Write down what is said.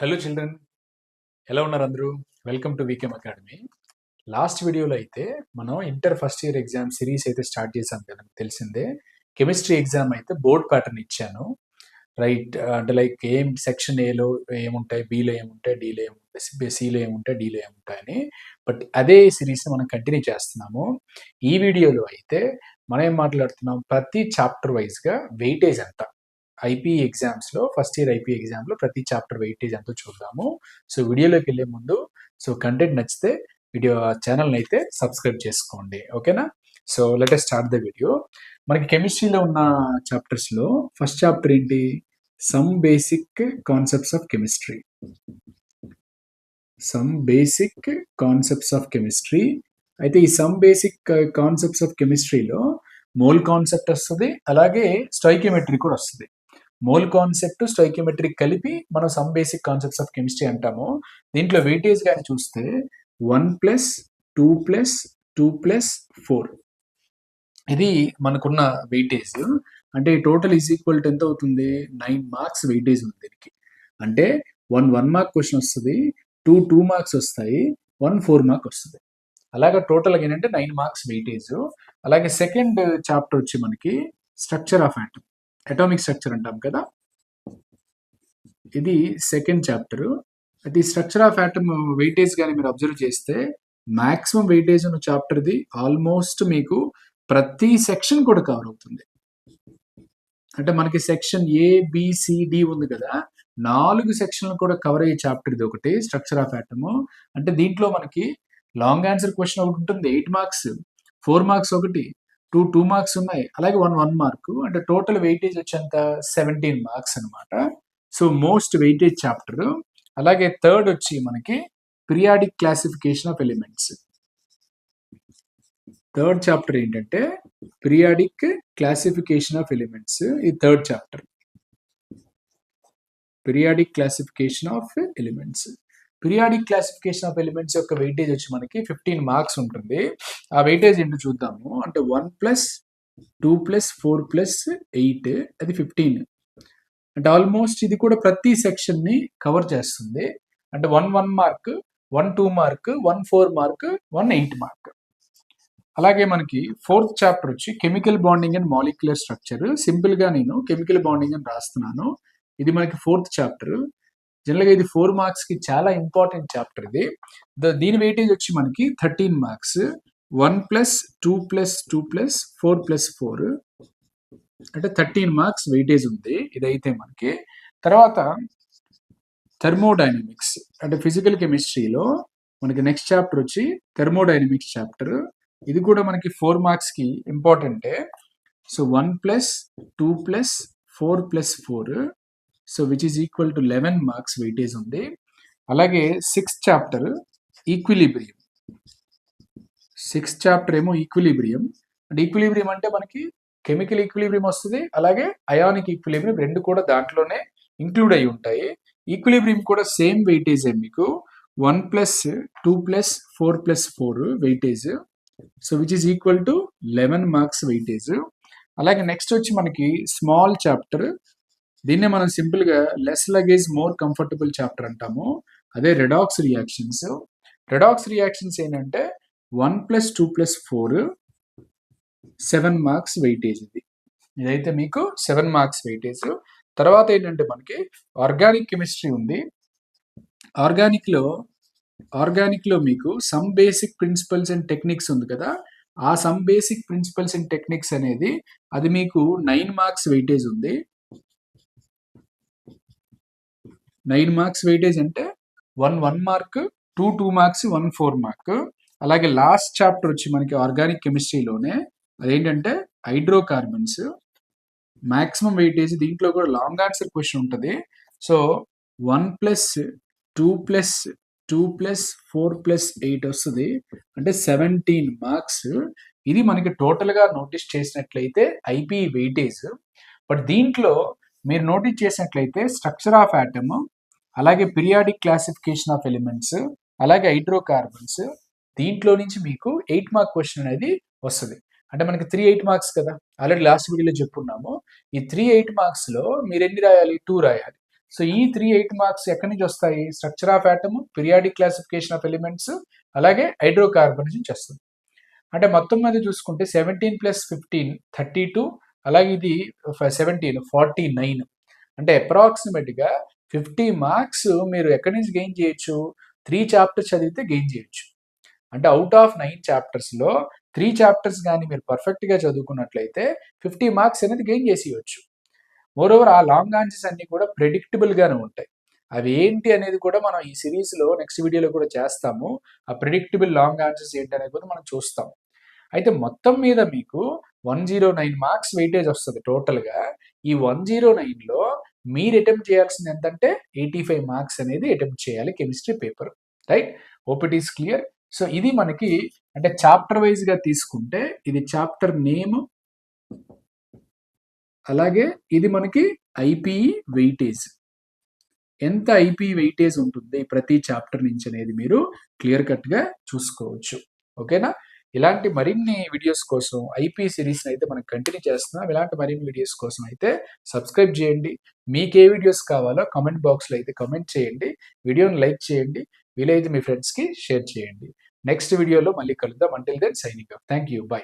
Hello children, ఎలా ఉన్నారు అందరూ? వెల్కమ్ టు వీకెమ్ అకాడమీ. లాస్ట్ వీడియోలో అయితే మనం inter first year exam series అయితే స్టార్ట్ చేశాం కదా, మీకు తెలిసిందే. కెమిస్ట్రీ ఎగ్జామ్ అయితే బోర్డ్ ప్యాటర్న్ ఇచ్చాను, రైట్? అంటే లైక్ ఏం సెక్షన్ ఏలో ఏముంటాయి, బిలో ఏముంటాయి, డిలో ఏముంటాయి, సిలో ఏముంటాయి, డిలో ఏముంటాయని. బట్ అదే సిరీస్ని మనం కంటిన్యూ చేస్తున్నాము. ఈ వీడియోలో అయితే మనం ఏం మాట్లాడుతున్నాం, ప్రతి చాప్టర్ వైజ్గా వెయిటేజ్ ఎంత ఐపీ ఎగ్జామ్స్లో, ఫస్ట్ ఇయర్ ఐపీ ఎగ్జామ్లో ప్రతి చాప్టర్ వెయిటేజ్ ఎంతో చూద్దాము. సో వీడియోలోకి వెళ్ళే ముందు కంటెంట్ నచ్చితే వీడియో ఛానల్ని అయితే సబ్స్క్రైబ్ చేసుకోండి, ఓకేనా? So let us start the video. మనకి కెమిస్ట్రీలో ఉన్న చాప్టర్స్లో ఫస్ట్ చాప్టర్ ఏంటి? Some basic concepts of chemistry. Some basic concepts of chemistry. అయితే ఈ సమ్ బేసిక్ కాన్సెప్ట్స్ ఆఫ్ కెమిస్ట్రీలో మోల్ కాన్సెప్ట్ వస్తుంది, అలాగే స్టోయికియోమెట్రీ కూడా వస్తుంది. మోల్ కాన్సెప్ట్, స్టోయికియోమెట్రీ కలిపి మనం some basic concepts of chemistry అంటాము. దీంట్లో వెయిటేజ్ కానీ చూస్తే 1 + 2 + 2 + 4 ఇది మనకున్న వెయిటేజ్. అంటే టోటల్ ఈజ్ ఈక్వల్ టు ఎంత అవుతుంది? 9 మార్క్స్ వెయిటేజ్ ఉంది దీనికి. అంటే 1 మార్క్ క్వశ్చన్ వస్తుంది, 2 మార్క్స్ వస్తాయి, 1 4 మార్క్ వస్తుంది. అలాగే టోటల్గా ఏంటంటే 9 మార్క్స్ వెయిటేజ్. అలాగే సెకండ్ చాప్టర్ వచ్చి మనకి structure of atom, atomic structure అంటాం కదా, ఇది సెకండ్ చాప్టర్. అయితే ఈ స్ట్రక్చర్ ఆఫ్ ఆటమ్ వెయిటేజ్ కానీ మీరు అబ్జర్వ్ చేస్తే మాక్సిమం వెయిటేజ్ ఉన్న చాప్టర్ది ఆల్మోస్ట్ మీకు ప్రతి సెక్షన్ కూడా కవర్ అవుతుంది. అంటే మనకి సెక్షన్ ABCD ఉంది కదా, 4 సెక్షన్లు కూడా కవర్ అయ్యే చాప్టర్ ఇది ఒకటి, స్ట్రక్చర్ ఆఫ్ ఆటమ్. అంటే దీంట్లో మనకి లాంగ్ ఆన్సర్ క్వశ్చన్ ఒకటి ఉంటుంది, 8 మార్క్స్, 4 మార్క్స్ ఒకటి, 2 మార్క్స్ ఉన్నాయి, అలాగే 1 మార్క్. అంటే టోటల్ వెయిటేజ్ వచ్చేంత 17 మార్క్స్ అనమాట. So most weightage chapter. అలాగే థర్డ్ వచ్చి మనకి periodic classification of elements. Third chapter ఏంటంటే పీరియాడిక్ క్లాసిఫికేషన్ ఆఫ్ ఎలిమెంట్స్, ఈ third chapter. Periodic classification of elements. Periodic classification of elements యొక్క వెయిటేజ్ వచ్చి మనకి 15 మార్క్స్ ఉంటుంది. ఆ వెయిటేజ్ ఏంటో చూద్దాము. అంటే 1 + 2 + 4 + 8 అది 15. అంటే ఆల్మోస్ట్ ఇది కూడా ప్రతి సెక్షన్ ని కవర్ చేస్తుంది. అంటే 1 మార్క్, 1 2 మార్క్, 1 4 మార్క్, 1 8 మార్క్. అలాగే మనకి ఫోర్త్ చాప్టర్ వచ్చి chemical bonding and molecular structure. Simple గా నేను కెమికల్ బాండింగ్ అని రాస్తున్నాను. ఇది మనకి ఫోర్త్ చాప్టర్. జనరల్గా ఇది 4 మార్క్స్ కి చాలా ఇంపార్టెంట్ చాప్టర్ ఇది. దీని వెయిటేజ్ వచ్చి మనకి 13 మార్క్స్. 1 + 2 + 2 + 4 + 4 అంటే 13 మార్క్స్ వెయిటేజ్ ఉంది ఇదైతే మనకి. తర్వాత థర్మోడైనమిక్స్, అంటే ఫిజికల్ కెమిస్ట్రీలో మనకి నెక్స్ట్ చాప్టర్ వచ్చి థర్మోడైనమిక్స్ చాప్టర్. ఇది కూడా మనకి 4 మార్క్స్ కి ఇంపార్టెంటే. So 1 + 2 + 4 + 4 so which is equal to 11 marks weightage ఉంది. అలాగే sixth chapter equilibrium. Sixth chapter ఏమో ఈక్విలిబ్రియం. అంటే ఈక్విలిబ్రియం అంటే మనకి కెమికల్ ఈక్విలిబ్రియం వస్తుంది, అలాగే అయానిక్ ఈక్విలిబ్రియం, రెండు కూడా దాంట్లోనే ఇంక్లూడ్ అయి ఉంటాయి. ఈక్విలిబ్రియం కూడా సేమ్ వెయిటేజ్ మీకు 1 + 2 + 4 + 4 weightage. So which is equal to 11 marks weightage. అలాగే నెక్స్ట్ వచ్చి మనకి స్మాల్ చాప్టర్. దీన్నే మనం సింపుల్ గా less luggage more comfortable chapter అంటాము. అదే రెడాక్స్ రియాక్షన్స్. రెడాక్స్ రియాక్షన్స్ ఏంటంటే 1 + 2 + 4 7 మార్క్స్ వెయిటేజ్. ఇదైతే మీకు 7 మార్క్స్ వెయిటేజ్. తర్వాత ఏంటంటే మనకి ఆర్గానిక్ కెమిస్ట్రీ ఉంది. ఆర్గానిక్ లో మీకు some basic principles and techniques ఉంది కదా, ఆ some basic principles and techniques అనేది అది మీకు 9 మార్క్స్ వెయిటేజ్ ఉంది. 9 మార్క్స్ వెయిటేజ్ అంటే 1 మార్క్, 2 మార్క్స్, 1 4 మార్క్. అలాగే లాస్ట్ చాప్టర్ వచ్చి మనకి ఆర్గానిక్ కెమిస్ట్రీలోనే అదేంటంటే హైడ్రోకార్బన్స్. మాక్సిమం వెయిటేజ్, దీంట్లో కూడా లాంగ్ ఆన్సర్ క్వశ్చన్ ఉంటుంది. సో 1 + 2 + 2 + 4 + 8 వస్తుంది. అంటే 17 మార్క్స్. ఇది మనకి టోటల్ గా నోటీస్ చేసినట్లయితే ఐపీ వెయిటేజ్. బట్ దీంట్లో మీరు నోటీస్ చేసినట్లయితే స్ట్రక్చర్ ఆఫ్ ఆటమ్, అలాగే పీరియాడిక్ క్లాసిఫికేషన్ ఆఫ్ ఎలిమెంట్స్, అలాగే హైడ్రోకార్బన్స్, దీంట్లో నుంచి మీకు 8 మార్క్ క్వశ్చన్ అనేది వస్తుంది. అంటే మనకి 3 8 మార్క్స్ కదా, ఆల్రెడీ లాస్ట్ వీడియోలో చెప్పుకున్నాము. ఈ 3 8 మార్క్స్ లో మీరు ఎన్ని రాయాలి? 2 రాయాలి. సో ఈ 3 8 మార్క్స్ ఎక్కడి నుంచి వస్తాయి? Structure of atom, periodic classification of elements, అలాగే హైడ్రోకార్బన్ నుంచి వస్తుంది. అంటే మొత్తం మీద చూసుకుంటే 17 + 15 32, అలాగే ఇది 17 49. అంటే అప్రాక్సిమేట్గా 50 మార్క్స్ మీరు ఎక్కడి నుంచి గెయిన్ చేయొచ్చు? 3 చాప్టర్స్ చదివితే గెయిన్ చేయొచ్చు. అంటే అవుట్ ఆఫ్ 9 చాప్టర్స్లో 3 చాప్టర్స్ కానీ మీరు పర్ఫెక్ట్గా చదువుకున్నట్లయితే 50 మార్క్స్ అనేది గెయిన్ చేసేయచ్చు. మోరోవర్ ఆ లాంగ్ ఆన్సర్స్ అన్ని కూడా ప్రెడిక్టబుల్గానే ఉంటాయి. అవి ఏంటి అనేది కూడా మనం ఈ సిరీస్లో నెక్స్ట్ వీడియోలో కూడా చేస్తాము. ఆ ప్రెడిక్టబుల్ లాంగ్ ఆన్సర్స్ ఏంటి అనేది కూడా మనం చూస్తాం. అయితే మొత్తం మీద మీకు 109 మార్క్స్ వెయిటేజ్ వస్తుంది టోటల్గా. ఈ 109లో మీరు అటెంప్ట్ చేయాల్సింది ఎంతంటే 85 మార్క్స్ అనేది అటెంప్ట్ చేయాలి chemistry paper. Right, hope it is clear. So ఇది మనకి అంటే చాప్టర్ వైజ్గా తీసుకుంటే ఇది చాప్టర్ నేమ్, అలాగే ఇది మనకి ఐపీఈ వెయిటేజ్. ఎంత ఐపీఈ వెయిటేజ్ ఉంటుంది ప్రతి చాప్టర్ నుంచి అనేది మీరు క్లియర్ కట్గా చూసుకోవచ్చు. ఓకేనా? ఇలాంటి మరిన్ని వీడియోస్ కోసం ఐపీ సిరీస్ని అయితే మనం కంటిన్యూ చేస్తున్నాం. ఇలాంటి మరిన్ని వీడియోస్ కోసం అయితే సబ్స్క్రైబ్ చేయండి. మీకు ఏ వీడియోస్ కావాలో కామెంట్ బాక్స్లో అయితే కామెంట్ చేయండి. వీడియోని లైక్ చేయండి. వీలైతే మీ ఫ్రెండ్స్కి షేర్ చేయండి. నెక్స్ట్ వీడియోలో మళ్ళీ కలుద్దాం. Until then signing off. Thank you. By.